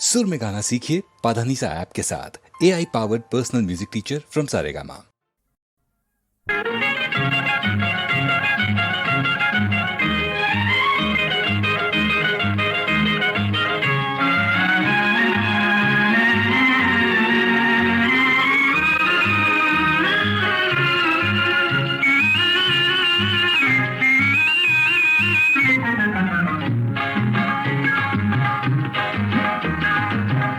सुर में गाना सीखिए पाधानीसा ऐप के साथ। AI powered personal music teacher from Saregama.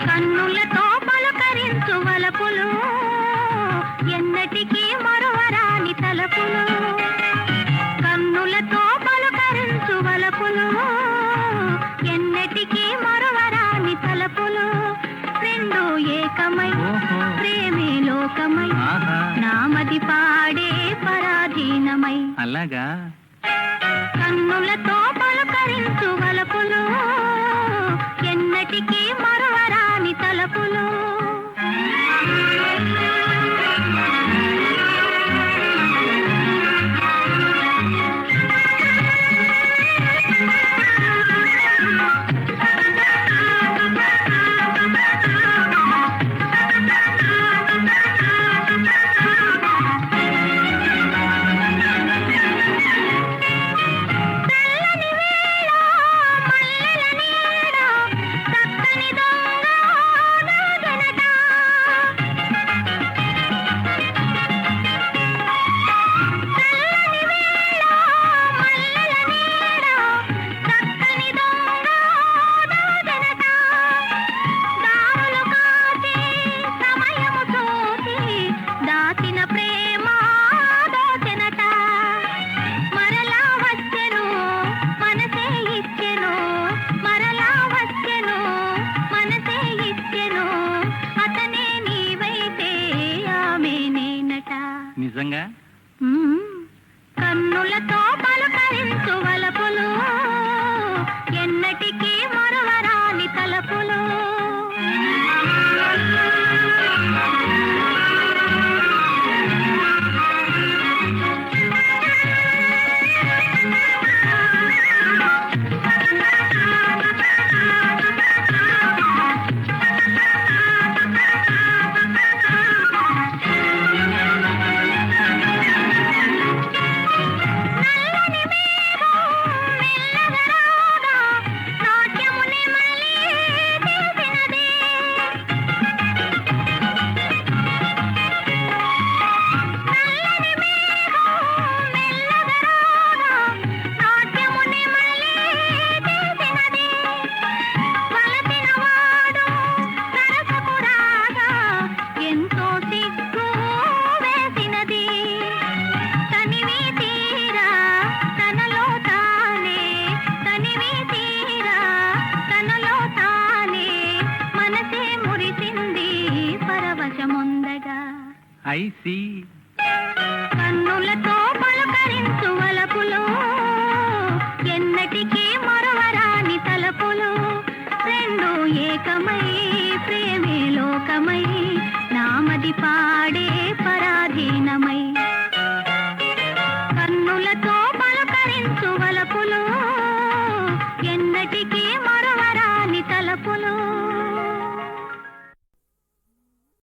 కన్నులతో పలకరించు వలపులు ఎన్నటికీ మరువరాని తలపులు. కన్నులతో పలకరించు వలపులు ఎన్నటికీ మరువరాని తలపులు. రెండు ఏకమై ప్రేమే లోకమై నామది పాడే పరాధీనమై. అలాగా కన్నులతో పలకరించు వలపులు ఎన్నటికీ మరువరాని తలపులు. నిజంగా కన్నులతో పలకరించు వలపులు ఎన్నటికీ మరువరాని తలపులు. I see.